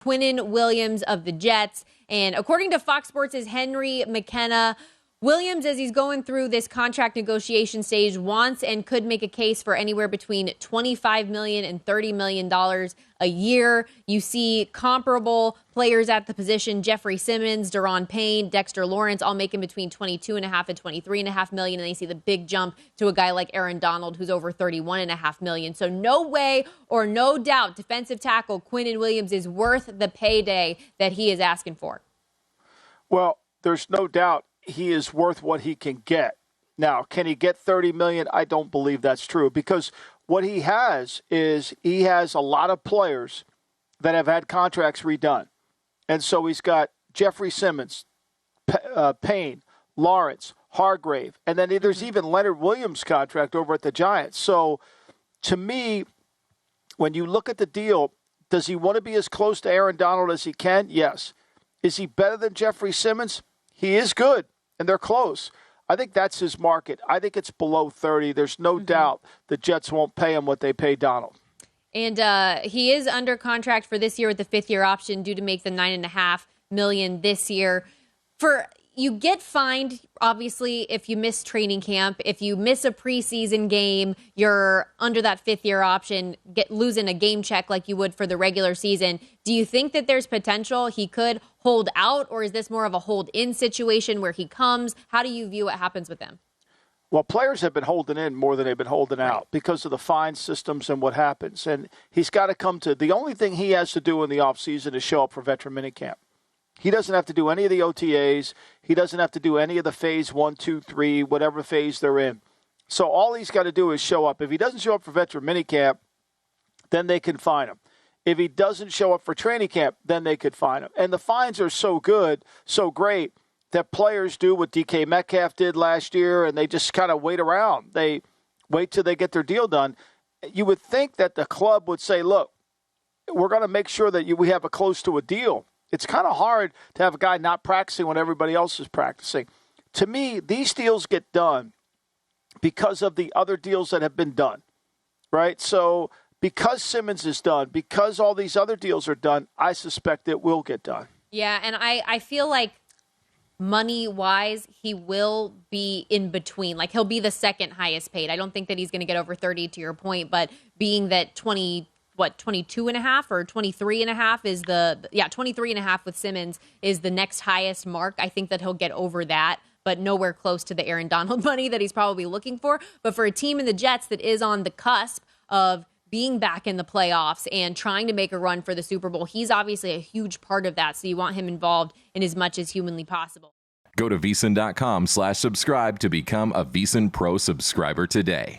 Quinnen Williams of the Jets. And according to Fox Sports' Henry McKenna, Williams, as he's going through this contract negotiation stage, wants and could make a case for anywhere between $25 million and $30 million a year. You see comparable players at the position, Jeffrey Simmons, Daron Payne, Dexter Lawrence, all making between $22.5 and $23.5 million. And then you see the big jump to a guy like Aaron Donald, who's over $31.5 million. So no way or no doubt defensive tackle Quinnen Williams is worth the payday that he is asking for. Well, there's no doubt he is worth what he can get. Now, can he get $30 million? I don't believe that's true, because what he has is he has a lot of players that have had contracts redone. And so he's got Jeffrey Simmons, Payne, Lawrence, Hargrave, and then there's even Leonard Williams' contract over at the Giants. So to me, when you look at the deal, does he want to be as close to Aaron Donald as he can? Yes. Is he better than Jeffrey Simmons? He is good, and they're close. I think that's his market. I think it's below 30. There's no doubt the Jets won't pay him what they pay Donald. And he is under contract for this year with the fifth-year option due to make the $9.5 million this year. You get fined, obviously, if you miss training camp. If you miss a preseason game, you're under that fifth-year option, losing a game check like you would for the regular season. Do you think that there's potential he could hold out, or is this more of a hold-in situation where he comes? How do you view what happens with him? Well, players have been holding in more than they've been holding out because of the fine systems and what happens. And he's got to come to – the only thing he has to do in the offseason is show up for veteran minicamp. He doesn't have to do any of the OTAs. He doesn't have to do any of the phase 1, 2, 3, whatever phase they're in. So all he's got to do is show up. If he doesn't show up for veteran minicamp, then they can fine him. If he doesn't show up for training camp, then they could fine him. And the fines are so good, so great, that players do what DK Metcalf did last year, and they just kind of wait around. They wait till they get their deal done. You would think that the club would say, look, we're going to make sure that we have a close to a deal. It's kind of hard to have a guy not practicing when everybody else is practicing. To me, these deals get done because of the other deals that have been done, right? So because Simmons is done, because all these other deals are done, I suspect it will get done. Yeah, and I feel like money-wise, he will be in between. Like, he'll be the second highest paid. I don't think that he's going to get over 30, to your point, but being that 22.5 or 23.5 is 23.5 with Simmons is the next highest mark. I think that he'll get over that, but nowhere close to the Aaron Donald money that he's probably looking for. But for a team in the Jets that is on the cusp of being back in the playoffs and trying to make a run for the Super Bowl, he's obviously a huge part of that. So you want him involved in as much as humanly possible. Go to VSiN.com/subscribe to become a VSiN Pro subscriber today.